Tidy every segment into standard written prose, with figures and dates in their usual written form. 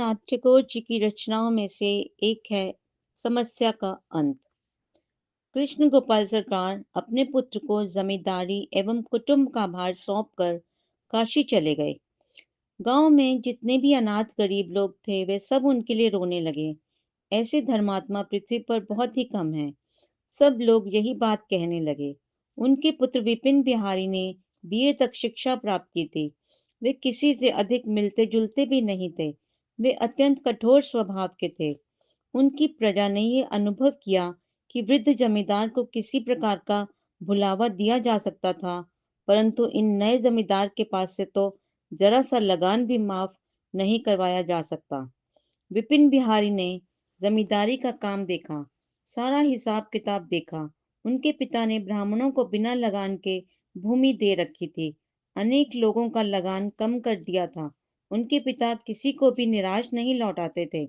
रविन्द्रनाथ टैगोर जी की रचनाओं में से एक है समस्या का अंत। कृष्ण गोपाल सरकार अपने पुत्र को जमींदारी एवं कुटुंब का भार सौंपकर काशी चले गए। गांव में जितने भी अनाथ गरीब लोग थे वे सब उनके लिए रोने लगे। ऐसे धर्मात्मा पृथ्वी पर बहुत ही कम हैं। सब लोग यही बात कहने लगे। उनके पुत्र विपिन बिहारी ने बीए तक शिक्षा प्राप्त की थी। वे किसी से अधिक मिलते जुलते भी नहीं थे। वे अत्यंत कठोर स्वभाव के थे। उनकी प्रजा ने ये अनुभव किया कि वृद्ध जमींदार को किसी प्रकार का भुलावा दिया जा सकता था, परंतु इन नए जमींदार के पास से तो जरा सा लगान भी माफ नहीं करवाया जा सकता। विपिन बिहारी ने जमींदारी का काम देखा, सारा हिसाब किताब देखा। उनके पिता ने ब्राह्मणों को बिना लगान के भूमि दे रखी थी। अनेक लोगों का लगान कम कर दिया था। उनके पिता किसी को भी निराश नहीं लौटाते थे।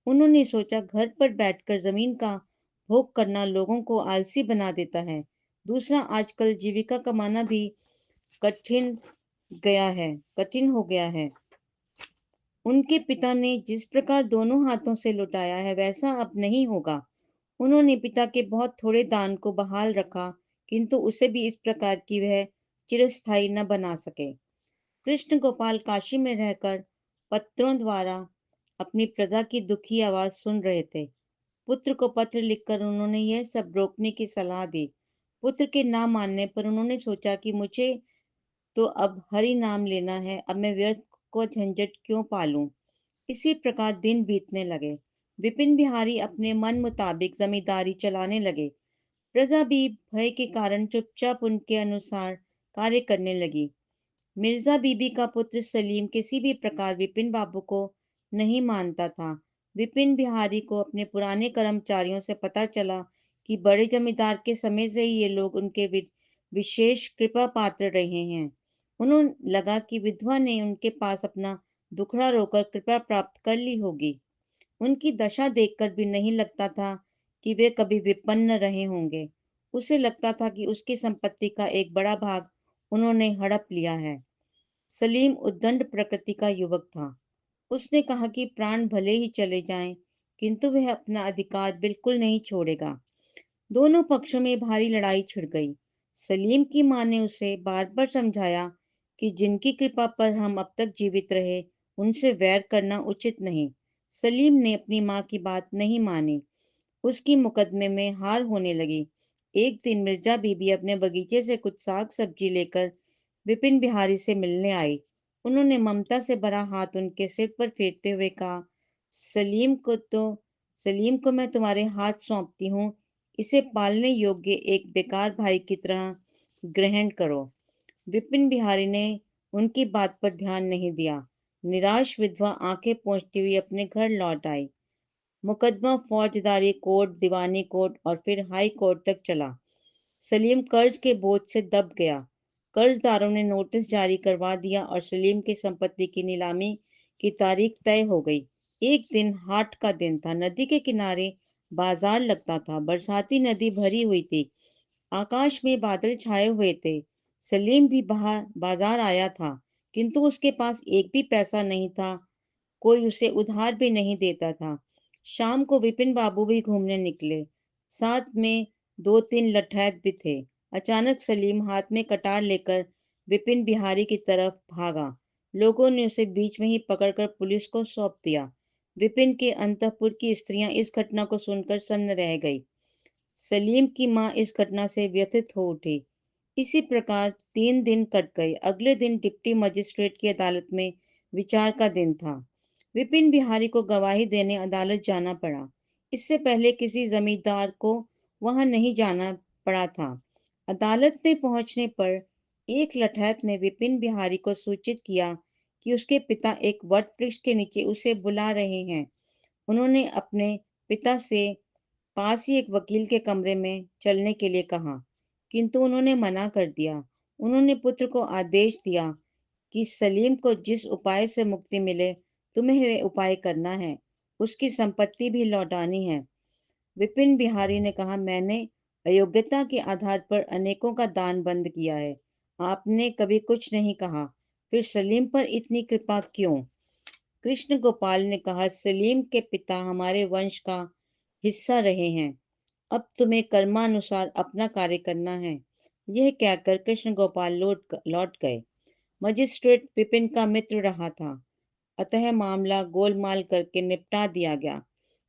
उन्होंने सोचा घर पर बैठकर जमीन का भोग करना लोगों को आलसी बना देता है। दूसरा, आजकल जीविका कमाना भी कठिन कठिन हो गया है। उनके पिता ने जिस प्रकार दोनों हाथों से लुटाया है वैसा अब नहीं होगा। उन्होंने पिता के बहुत थोड़े दान को बहाल रखा, किंतु उसे भी इस प्रकार की वह चिरस्थायी न बना सके। कृष्ण गोपाल काशी में रहकर पत्रों द्वारा अपनी प्रजा की दुखी आवाज सुन रहे थे। पुत्र को पत्र लिखकर उन्होंने यह सब रोकने की सलाह दी। पुत्र के ना मानने पर उन्होंने सोचा कि मुझे तो अब हरि नाम लेना है, अब मैं व्यर्थ को झंझट क्यों पालूं। इसी प्रकार दिन बीतने लगे। विपिन बिहारी अपने मन मुताबिक जमींदारी चलाने लगे। प्रजा भी भय के कारण चुपचाप उनके अनुसार कार्य करने लगी। मिर्जा बीबी का पुत्र सलीम किसी भी प्रकार विपिन बाबू को नहीं मानता था। विपिन बिहारी को अपने पुराने कर्मचारियों से पता चला कि बड़े जमींदार के समय से ही ये लोग उनके विशेष कृपा पात्र रहे हैं। उन्होंने लगा कि विधवा ने उनके पास अपना दुखड़ा रोकर कृपा प्राप्त कर ली होगी। उनकी दशा देखकर भी नहीं लगता था कि वे कभी विपन्न रहे होंगे। उसे लगता था कि उसकी संपत्ति का एक बड़ा भाग उन्होंने हड़प लिया है। सलीम उद्दंड प्रकृति का युवक था। उसने कहा कि प्राण भले ही चले जाएं, किंतु वह अपना अधिकार बिल्कुल नहीं छोड़ेगा। दोनों पक्षों में भारी लड़ाई छिड़ गई। सलीम की मां ने उसे बार बार समझाया कि जिनकी कृपा पर हम अब तक जीवित रहे, उनसे वैर करना उचित नहीं। सलीम ने अपनी मां की बात नहीं मानी। उसकी मुकदमे में हार होने लगी। एक दिन मिर्जा बीबी अपने बगीचे से कुछ साग सब्जी लेकर विपिन बिहारी से मिलने आई। उन्होंने ममता से भरा हाथ उनके सिर पर फेरते हुए कहा, सलीम को तो सलीम को मैं तुम्हारे हाथ सौंपती हूँ। इसे पालने योग्य एक बेकार भाई की तरह ग्रहण करो। विपिन बिहारी ने उनकी बात पर ध्यान नहीं दिया। निराश विधवा आंखें पोंछती हुई अपने घर लौट आई। मुकदमा फौजदारी कोर्ट, दीवानी कोर्ट और फिर हाई कोर्ट तक चला। सलीम कर्ज के बोझ से दब गया। कर्जदारों ने नोटिस जारी करवा दिया और सलीम की संपत्ति की नीलामी की तारीख तय हो गई। एक दिन हाट का दिन था। नदी के किनारे बाजार लगता था। बरसाती नदी भरी हुई थी। आकाश में बादल छाए हुए थे। सलीम भी बाहर बाजार आया था, किंतु उसके पास एक भी पैसा नहीं था। कोई उसे उधार भी नहीं देता था। शाम को विपिन बाबू भी घूमने निकले। साथ में दो तीन लठैत भी थे। अचानक सलीम हाथ में कटार लेकर विपिन बिहारी की तरफ भागा। लोगों ने उसे बीच में ही पकड़कर पुलिस को सौंप दिया। विपिन के अंतःपुर की स्त्रियां इस घटना को सुनकर सन्न रह गई। सलीम की मां इस घटना से व्यथित हो उठी। इसी प्रकार 3 दिन कट गए। अगले दिन डिप्टी मजिस्ट्रेट की अदालत में विचार का दिन था। विपिन बिहारी को गवाही देने अदालत जाना पड़ा। इससे पहले किसी जमींदार को वहां नहीं जाना पड़ा था। अदालत में पहुंचने पर एक लठैत ने विपिन बिहारी को सूचित किया कि उसके पिता एक वट वृक्ष के नीचे उसे बुला रहे हैं। उन्होंने अपने पिता से पास ही एक वकील के कमरे में चलने के लिए कहा, किंतु उन्होंने मना कर दिया। उन्होंने पुत्र को आदेश दिया कि सलीम को जिस उपाय से मुक्ति मिले, तुम्हें वह उपाय करना है। उसकी संपत्ति भी लौटानी है। विपिन बिहारी ने कहा, मैंने अयोग्यता के आधार पर अनेकों का दान बंद किया है। आपने कभी कुछ नहीं कहा, फिर सलीम पर इतनी कृपा क्यों? कृष्ण गोपाल ने कहा, सलीम के पिता हमारे वंश का हिस्सा रहे हैं, अब तुम्हें कर्मानुसार अपना कार्य करना है। यह कहकर कृष्ण गोपाल लौट गए। मजिस्ट्रेट विपिन का मित्र रहा था, अतः मामला गोलमाल करके निपटा दिया गया।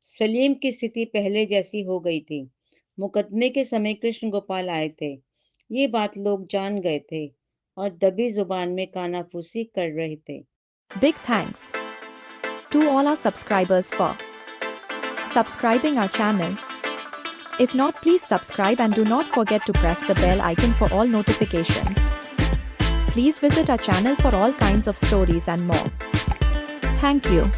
सलीम की स्थिति पहले जैसी हो गई थी। मुकदमे के समय कृष्ण गोपाल आए थे। ये बात लोग जान गए थे और दबी जुबान में कानाफूसी कर रहे थे। Big thanks to all our subscribers for subscribing our channel. If not, please subscribe and do not forget to press the bell icon for all notifications. Please visit our channel for all kinds of stories and more. Thank you.